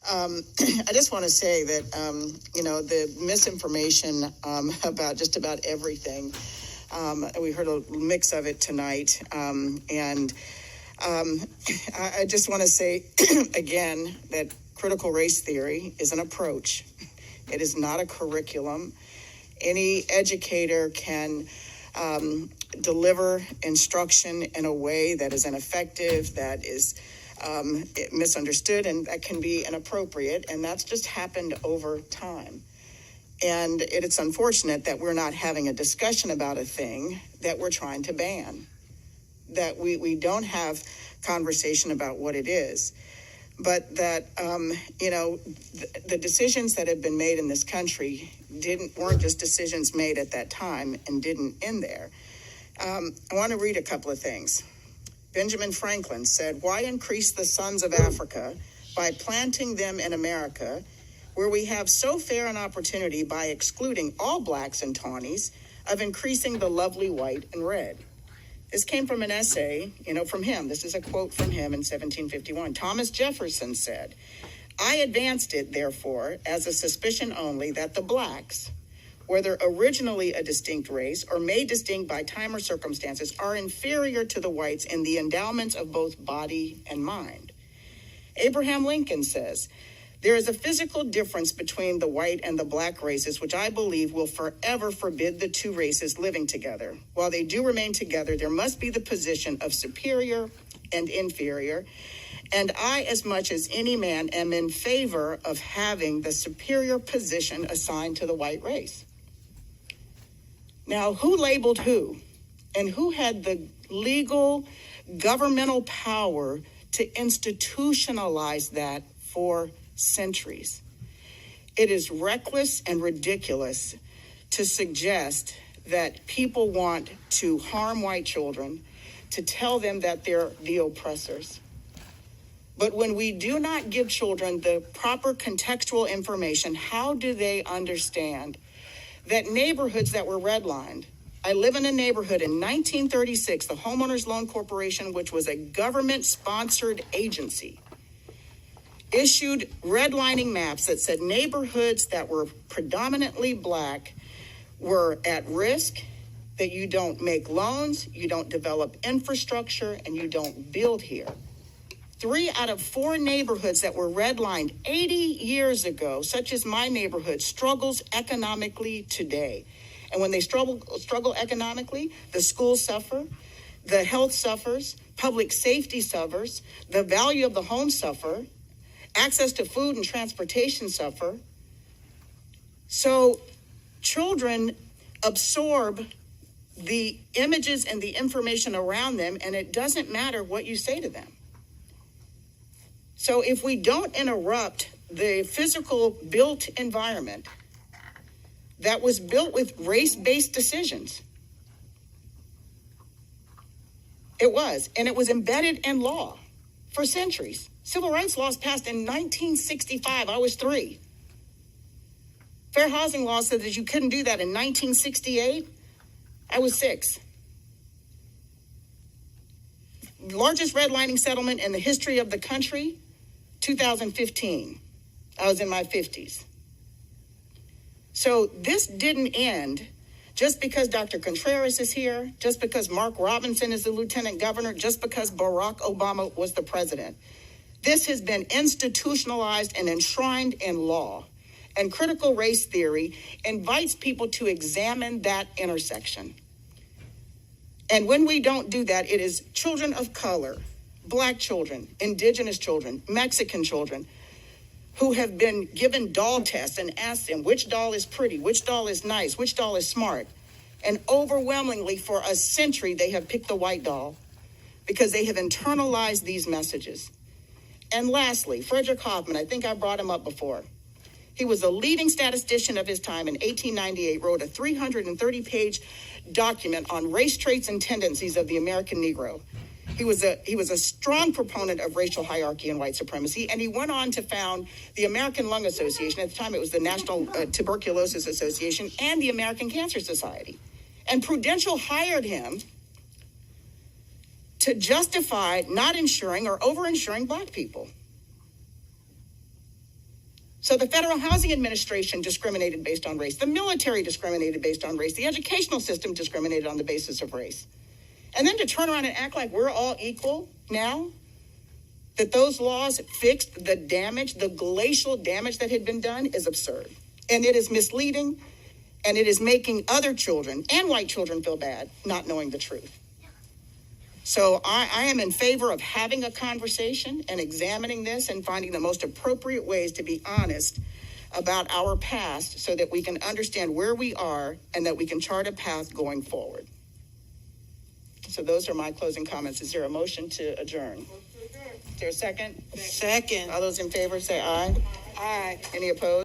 I just want to say that, the misinformation about just about everything, we heard a mix of it tonight. I just want to say, again, that critical race theory is an approach. It is not a curriculum. Any educator can deliver instruction in a way that is ineffective, that is misunderstood, and that can be inappropriate, and that's just happened over time. And it's unfortunate that we're not having a discussion about a thing that we're trying to ban, that we don't have conversation about what it is, but that, the decisions that have been made in this country weren't just decisions made at that time and didn't end there. I want to read a couple of things. Benjamin Franklin said, "Why increase the sons of Africa by planting them in America, where we have so fair an opportunity by excluding all blacks and tawnies of increasing the lovely white and red?" This came from an essay, from him. This is a quote from him in 1751. Thomas Jefferson said, "I advanced it, therefore, as a suspicion only that the blacks, whether originally a distinct race or made distinct by time or circumstances, are inferior to the whites in the endowments of both body and mind." Abraham Lincoln says, "There is a physical difference between the white and the black races, which I believe will forever forbid the two races living together. While they do remain together, there must be the position of superior and inferior, and I, as much as any man, am in favor of having the superior position assigned to the white race." Now, who labeled who? And who had the legal governmental power to institutionalize that for centuries? It is reckless and ridiculous to suggest that people want to harm white children, to tell them that they're the oppressors. But when we do not give children the proper contextual information, how do they understand that neighborhoods that were redlined? I live in a neighborhood in 1936, the Homeowners Loan Corporation, which was a government-sponsored agency, issued redlining maps that said neighborhoods that were predominantly black were at risk, that you don't make loans, you don't develop infrastructure, and you don't build here. 3 out of 4 neighborhoods that were redlined 80 years ago, such as my neighborhood, struggles economically today. And when they struggle economically, the schools suffer, the health suffers, public safety suffers, the value of the home suffer, access to food and transportation suffer. So children absorb the images and the information around them, and it doesn't matter what you say to them. So if we don't interrupt the physical built environment that was built with race-based decisions, it was embedded in law for centuries. Civil rights laws passed in 1965. I was 3. Fair housing law said that you couldn't do that in 1968. I was 6. Largest redlining settlement in the history of the country, 2015. I was in my 50s. So this didn't end just because Dr. Contreras is here, just because Mark Robinson is the lieutenant governor, just because Barack Obama was the president. This has been institutionalized and enshrined in law. And critical race theory invites people to examine that intersection. And when we don't do that, it is children of color, black children, indigenous children, Mexican children, who have been given doll tests and asked them which doll is pretty, which doll is nice, which doll is smart. And overwhelmingly for a century, they have picked the white doll because they have internalized these messages. And lastly, Frederick Hoffman, I think I brought him up before. He was a leading statistician of his time. In 1898, wrote a 330-page document on race traits and tendencies of the American Negro. He was a strong proponent of racial hierarchy and white supremacy, and he went on to found the American Lung Association. At the time, it was the National Tuberculosis Association and the American Cancer Society. And Prudential hired him to justify not insuring or over-insuring black people. So the Federal Housing Administration discriminated based on race. The military discriminated based on race. The educational system discriminated on the basis of race. And then to turn around and act like we're all equal now, that those laws fixed the damage, the glacial damage that had been done, is absurd. And it is misleading, and it is making other children and white children feel bad, not knowing the truth. So I am in favor of having a conversation and examining this and finding the most appropriate ways to be honest about our past so that we can understand where we are and that we can chart a path going forward. So those are my closing comments. Is there a motion to adjourn? Is there a second? Second. All those in favor say aye. Aye. Any opposed?